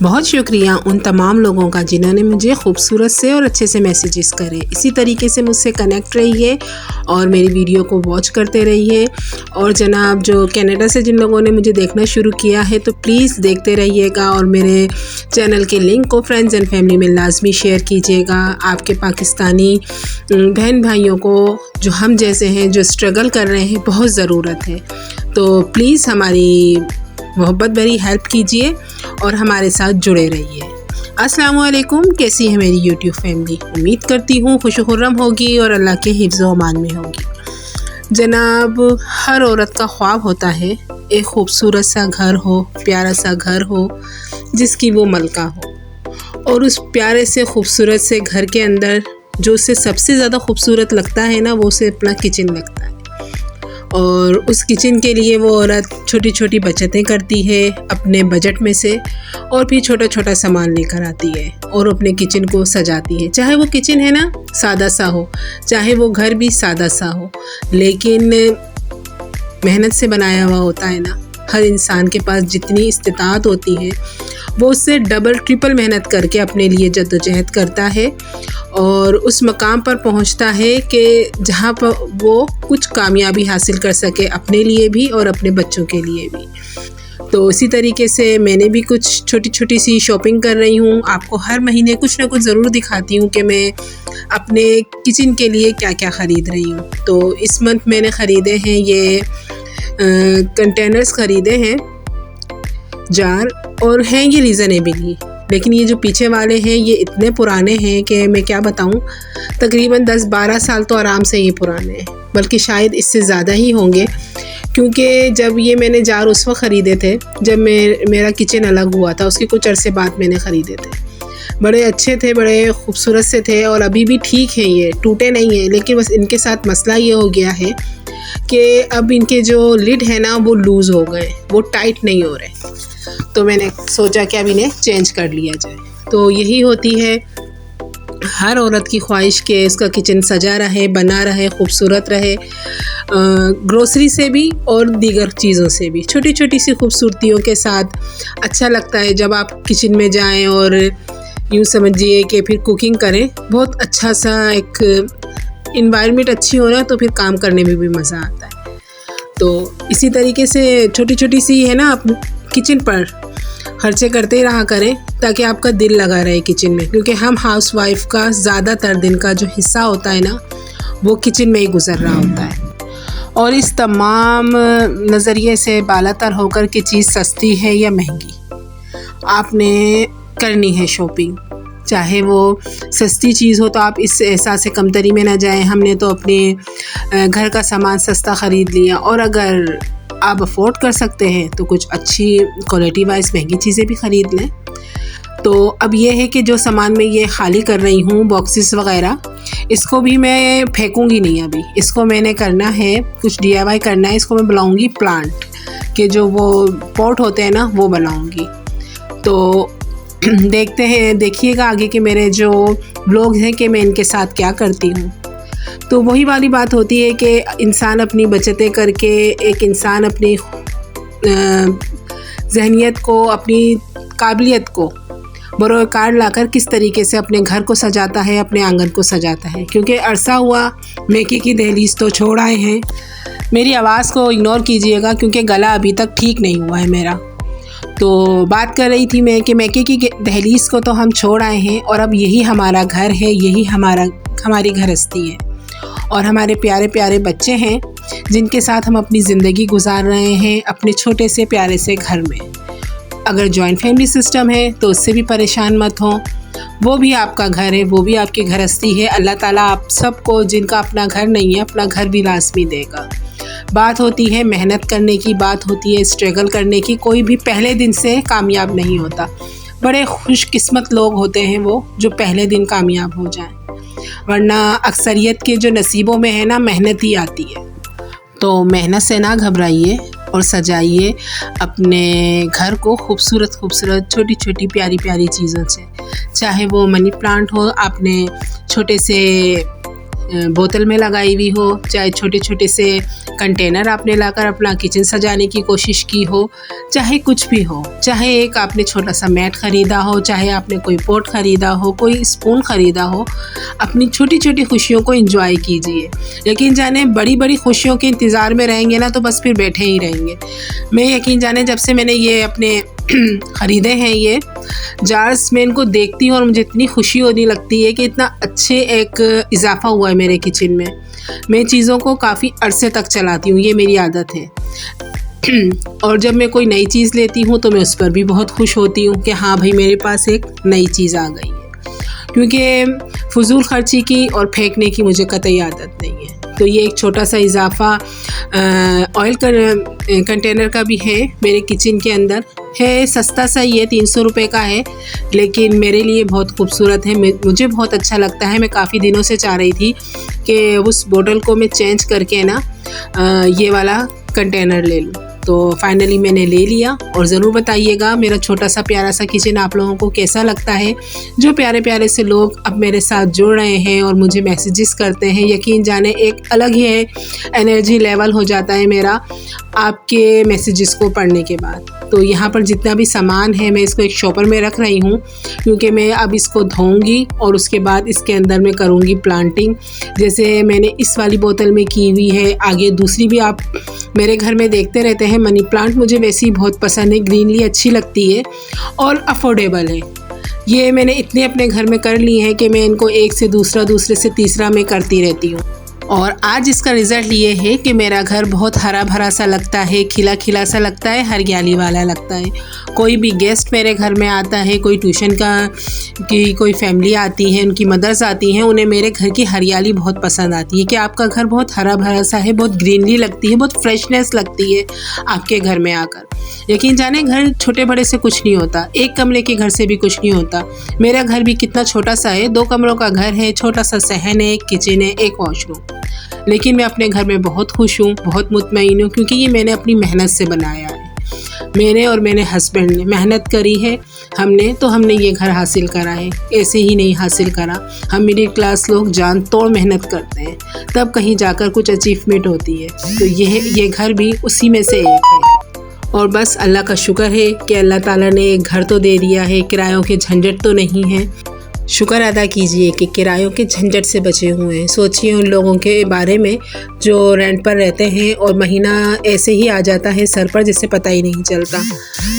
बहुत शुक्रिया उन तमाम लोगों का जिन्होंने मुझे खूबसूरत से और अच्छे से मैसेजेस करे। इसी तरीके से मुझसे कनेक्ट रहिए और मेरी वीडियो को वॉच करते रहिए। और जनाब जो कनाडा से जिन लोगों ने मुझे देखना शुरू किया है तो प्लीज़ देखते रहिएगा और मेरे चैनल के लिंक को फ्रेंड्स एंड फैमिली में लाजमी शेयर कीजिएगा। आपके पाकिस्तानी बहन भाइयों को जो हम जैसे हैं जो स्ट्रगल कर रहे हैं बहुत ज़रूरत है, तो प्लीज़ हमारी मोहब्बत भरी हेल्प कीजिए और हमारे साथ जुड़े रहिए। अस्सलाम वालेकुम, कैसी है मेरी यूट्यूब फैमिली? उम्मीद करती हूँ खुश खुर्रम होगी और अल्लाह के हिफ्ज़ व अमान में होगी। जनाब हर औरत का ख्वाब होता है एक खूबसूरत सा घर हो, प्यारा सा घर हो जिसकी वो मलका हो। और उस प्यारे से खूबसूरत से घर के अंदर जो उसे सबसे ज़्यादा खूबसूरत लगता है ना, वो उसे अपना किचन लगता है। और उस किचन के लिए वो औरत छोटी छोटी बचतें करती है अपने बजट में से और फिर छोटा छोटा सामान लेकर आती है और अपने किचन को सजाती है। चाहे वो किचन है ना सादा सा हो, चाहे वो घर भी सादा सा हो, लेकिन मेहनत से बनाया हुआ होता है ना। हर इंसान के पास जितनी इस्तिताअत होती है वो उससे डबल ट्रिपल मेहनत करके अपने लिए जद्दोजहद करता है और उस मकाम पर पहुंचता है कि जहां पर वो कुछ कामयाबी हासिल कर सके अपने लिए भी और अपने बच्चों के लिए भी। तो इसी तरीके से मैंने भी कुछ छोटी छोटी सी शॉपिंग कर रही हूँ। आपको हर महीने कुछ ना कुछ ज़रूर दिखाती हूँ कि मैं अपने किचन के लिए क्या क्या ख़रीद रही हूँ। तो इस मंथ मैंने ख़रीदे हैं ये कंटेनर्स ख़रीदे हैं, जार, और हैं ये रीज़नेबली। लेकिन ये जो पीछे वाले हैं ये इतने पुराने हैं कि मैं क्या बताऊं, तकरीबन 10-12 साल तो आराम से ये पुराने हैं, बल्कि शायद इससे ज़्यादा ही होंगे। क्योंकि जब ये मैंने जार उस वक्त ख़रीदे थे जब मेरा किचन अलग हुआ था, उसके कुछ अरसे बाद मैंने ख़रीदे थे। बड़े अच्छे थे, बड़े खूबसूरत से थे और अभी भी ठीक हैं, ये टूटे नहीं हैं। लेकिन बस इनके साथ मसला ये हो गया है कि अब इनके जो लिड है ना वो लूज़ हो गए, वो टाइट नहीं हो रहे। तो मैंने सोचा कि अब इन्हें चेंज कर लिया जाए। तो यही होती है हर औरत की ख्वाहिश कि उसका किचन सजा रहे, बना रहे, खूबसूरत रहे, ग्रोसरी से भी और दीगर चीज़ों से भी। छोटी छोटी सी खूबसूरतियों के साथ अच्छा लगता है जब आप किचन में जाएं और यूँ समझिए कि फिर कुकिंग करें। बहुत अच्छा सा एक इन्वायरमेंट अच्छी हो ना तो फिर काम करने में भी मज़ा आता है। तो इसी तरीके से छोटी छोटी सी है ना, आप किचन पर खर्चे करते ही रहा करें ताकि आपका दिल लगा रहे किचन में। क्योंकि हम हाउसवाइफ का ज़्यादातर दिन का जो हिस्सा होता है ना वो किचन में ही गुजर रहा होता है। और इस तमाम नज़रिए से बालातर होकर कि चीज़ सस्ती है या महंगी, आपने करनी है शॉपिंग। चाहे वो सस्ती चीज़ हो तो आप इस एहसास से कमतरी में ना जाएं, हमने तो अपने घर का सामान सस्ता ख़रीद लिया। और अगर आप अफोर्ड कर सकते हैं तो कुछ अच्छी क्वालिटी वाइज महंगी चीज़ें भी ख़रीद लें। तो अब ये है कि जो सामान मैं ये खाली कर रही हूँ, बॉक्सेस वग़ैरह, इसको भी मैं फेंकूँगी नहीं। अभी इसको मैंने करना है, कुछ DIY करना है। इसको मैं बनाऊँगी प्लांट के जो वो पॉट होते हैं ना वो बनाऊँगी। तो देखते हैं, देखिएगा आगे के मेरे जो ब्लॉग हैं कि मैं इनके साथ क्या करती हूँ। तो वही वाली बात होती है कि इंसान अपनी बचतें करके एक इंसान अपनी जहनियत को, अपनी काबिलियत को बरोकार लाकर किस तरीके से अपने घर को सजाता है, अपने आंगन को सजाता है। क्योंकि अरसा हुआ मैके की दहलीज तो छोड़ आए हैं। मेरी आवाज़ को इग्नोर कीजिएगा क्योंकि गला अभी तक ठीक नहीं हुआ है मेरा। तो बात कर रही थी मैं कि मैके की दहलीज को तो हम छोड़ आए हैं और अब यही हमारा घर है, यही हमारी घरस्ती है और हमारे प्यारे प्यारे बच्चे हैं जिनके साथ हम अपनी ज़िंदगी गुजार रहे हैं अपने छोटे से प्यारे से घर में। अगर जॉइंट फैमिली सिस्टम है तो उससे भी परेशान मत हो, वो भी आपका घर है, वो भी आपकी घरस्ती है। अल्लाह ताला आप सबको, जिनका अपना घर नहीं है, अपना घर भी लाज़मी देगा। बात होती है मेहनत करने की, बात होती है स्ट्रगल करने की। कोई भी पहले दिन से कामयाब नहीं होता। बड़े खुशकिस्मत लोग होते हैं वो जो पहले दिन कामयाब हो जाएं, वरना अक्सरियत के जो नसीबों में है ना मेहनत ही आती है। तो मेहनत से ना घबराइए और सजाइए अपने घर को खूबसूरत खूबसूरत छोटी छोटी प्यारी प्यारी चीज़ों से। चाहे वो मनी प्लांट हो, आपने छोटे से बोतल में लगाई हुई हो, चाहे छोटे छोटे से कंटेनर आपने लाकर अपना किचन सजाने की कोशिश की हो, चाहे कुछ भी हो, चाहे एक आपने छोटा सा मैट ख़रीदा हो, चाहे आपने कोई पॉट ख़रीदा हो, कोई स्पून ख़रीदा हो, अपनी छोटी छोटी खुशियों को एंजॉय कीजिए। यकीन जाने बड़ी बड़ी खुशियों के इंतज़ार में रहेंगे ना तो बस फिर बैठे ही रहेंगे। मैं यकीन जाने जब से मैंने ये अपने ख़रीदे हैं ये जार्स, मैं इनको देखती हूँ और मुझे इतनी खुशी होने लगती है कि इतना अच्छे एक इजाफ़ा हुआ है मेरे किचन में। मैं चीज़ों को काफ़ी अरसे तक चलाती हूँ, ये मेरी आदत है। और जब मैं कोई नई चीज़ लेती हूँ तो मैं उस पर भी बहुत खुश होती हूँ कि हाँ भाई मेरे पास एक नई चीज़ आ गई है, क्योंकि फ़ुज़ूल ख़र्ची की और फेंकने की मुझे कतई आदत नहीं है। तो ये एक छोटा सा इजाफ़ा ऑयल कंटेनर का भी है मेरे किचन के अंदर है। सस्ता सा ही है, 300 रुपये का है, लेकिन मेरे लिए बहुत खूबसूरत है, मुझे बहुत अच्छा लगता है। मैं काफ़ी दिनों से चाह रही थी कि उस बोतल को मैं चेंज करके ना ये वाला कंटेनर ले लूँ, तो फाइनली मैंने ले लिया। और ज़रूर बताइएगा मेरा छोटा सा प्यारा सा किचन आप लोगों को कैसा लगता है। जो प्यारे प्यारे से लोग अब मेरे साथ जुड़ रहे हैं और मुझे मैसेजेस करते हैं, यकीन जाने एक अलग ही है एनर्जी लेवल हो जाता है मेरा आपके मैसेजेस को पढ़ने के बाद। तो यहाँ पर जितना भी सामान है मैं इसको एक शॉपर में रख रही हूँ, क्योंकि मैं अब इसको धोऊंगी और उसके बाद इसके अंदर मैं करूँगी प्लांटिंग, जैसे मैंने इस वाली बोतल में की हुई है। आगे दूसरी भी आप मेरे घर में देखते रहते हैं। मनी प्लांट मुझे वैसे ही बहुत पसंद है, ग्रीनली अच्छी लगती है और अफोर्डेबल है। ये मैंने इतने अपने घर में कर ली हैं कि मैं इनको एक से दूसरा, दूसरे से तीसरा में करती रहती हूँ। और आज इसका रिज़ल्ट ये है कि मेरा घर बहुत हरा भरा सा लगता है, खिला खिला सा लगता है, हरियाली वाला लगता है। कोई भी गेस्ट मेरे घर में आता है, कोई ट्यूशन की कोई फैमिली आती है, उनकी मदर्स आती हैं, उन्हें मेरे घर की हरियाली बहुत पसंद आती है कि आपका घर बहुत हरा भरा सा है, बहुत ग्रीनरी लगती है, बहुत फ्रेशनेस लगती है आपके घर में आकर। यकीन जाने घर छोटे बड़े से कुछ नहीं होता, एक कमरे के घर से भी कुछ नहीं होता। मेरा घर भी कितना छोटा सा है, 2 कमरों का घर है, छोटा सा सहन है, एक किचन है, एक वॉशरूम, लेकिन मैं अपने घर में बहुत खुश हूँ, बहुत मुतमईन हूँ, क्योंकि ये मैंने अपनी मेहनत से बनाया है। मैंने और मेरे हस्बैंड ने मेहनत करी है, हमने ये घर हासिल करा है, ऐसे ही नहीं हासिल करा। हम मिडिल क्लास लोग जान तोड़ मेहनत करते हैं, तब कहीं जाकर कुछ अचीवमेंट होती है। तो ये घर भी उसी में से एक है। और बस अल्लाह का शुक्र है कि अल्लाह ताला ने एक घर तो दे दिया है, किरायों के झंझट तो नहीं है। शुक्र अदा कीजिए कि किरायों के झंझट से बचे हुए हैं। सोचिए उन लोगों के बारे में जो रेंट पर रहते हैं और महीना ऐसे ही आ जाता है सर पर जिससे पता ही नहीं चलता।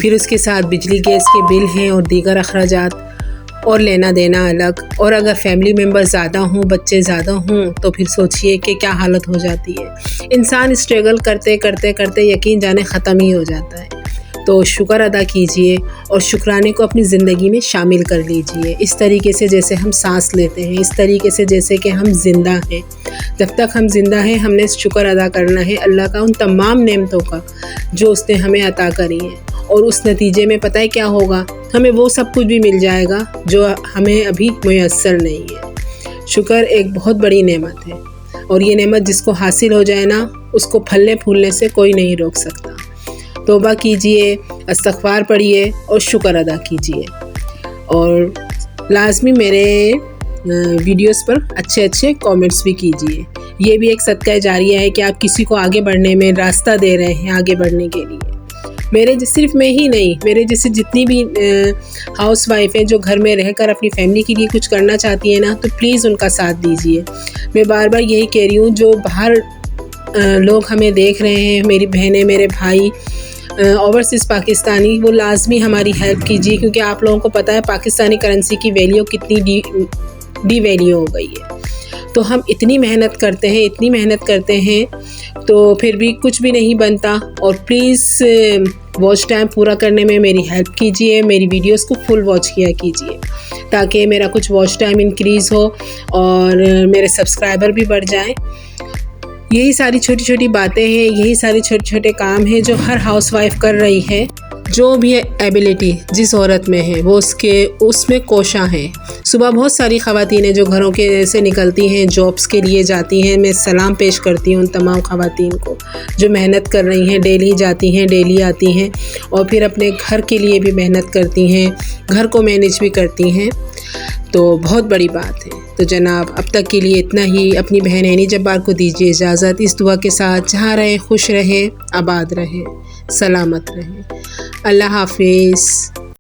फिर उसके साथ बिजली गैस के बिल हैं और दीगर अखराजात और लेना देना अलग। और अगर फैमिली मेम्बर ज़्यादा हों, बच्चे ज़्यादा हों, तो फिर सोचिए कि क्या हालत हो जाती है। इंसान स्ट्रगल करते करते करते यकीन जाने ख़त्म ही हो जाता है। तो शुक्र अदा कीजिए और शुक्राने को अपनी ज़िंदगी में शामिल कर लीजिए, इस तरीके से जैसे हम सांस लेते हैं, इस तरीके से जैसे कि हम ज़िंदा हैं। जब तक हम ज़िंदा हैं हमने शुक्र अदा करना है अल्लाह का उन तमाम नेमतों का जो उसने हमें अता करी है। और उस नतीजे में पता है क्या होगा, हमें वो सब कुछ भी मिल जाएगा जो हमें अभी मुयस्सर नहीं है। शुक्र एक बहुत बड़ी नेमत है और ये नेमत जिसको हासिल हो जाए ना, उसको फलने फूलने से कोई नहीं रोक सकता। तौबा कीजिए, इस्तग़फ़ार पढ़िए और शुक्र अदा कीजिए। और लाज़मी मेरे वीडियोस पर अच्छे अच्छे कमेंट्स भी कीजिए। ये भी एक सदका जारिया है कि आप किसी को आगे बढ़ने में रास्ता दे रहे हैं, आगे बढ़ने के लिए। सिर्फ मैं ही नहीं, मेरे जैसे जितनी भी हाउस वाइफ हैं जो घर में रहकर अपनी फैमिली के लिए कुछ करना चाहती है ना, तो प्लीज़ उनका साथ दीजिए। मैं बार बार यही कह रही हूँ, जो बाहर लोग हमें देख रहे हैं, मेरी बहनें, मेरे भाई, ओवरसीज़ पाकिस्तानी, वो लाजमी हमारी हेल्प कीजिए, क्योंकि आप लोगों को पता है पाकिस्तानी करेंसी की वैल्यू कितनी डी वैल्यू हो गई है। तो हम इतनी मेहनत करते हैं तो फिर भी कुछ भी नहीं बनता। और प्लीज़ वॉच टाइम पूरा करने में मेरी हेल्प कीजिए, मेरी वीडियोस को फुल वॉच किया कीजिए, ताकि मेरा कुछ वॉच टाइम इंक्रीज़ हो और मेरे सब्सक्राइबर भी बढ़ जाएं। यही सारी छोटी छोटी बातें हैं, यही सारे छोटे छोटे काम हैं जो हर हाउसवाइफ कर रही है। जो भी एबिलिटी जिस औरत में है वो उसमें कोशां है। सुबह बहुत सारी ख़वातीनें जो घरों के से निकलती हैं, जॉब्स के लिए जाती हैं, मैं सलाम पेश करती हूँ उन तमाम ख़वातीन को जो मेहनत कर रही हैं, डेली जाती हैं, डेली आती हैं और फिर अपने घर के लिए भी मेहनत करती हैं, घर को मैनेज भी करती हैं। तो बहुत बड़ी बात है। तो जनाब अब तक के लिए इतना ही। अपनी बहन ऐनी जब्बार को दीजिए इजाज़त, इस दुआ के साथ जहाँ रहें खुश रहें, आबाद रहें, सलामत रहें। अल्लाह हाफिज़।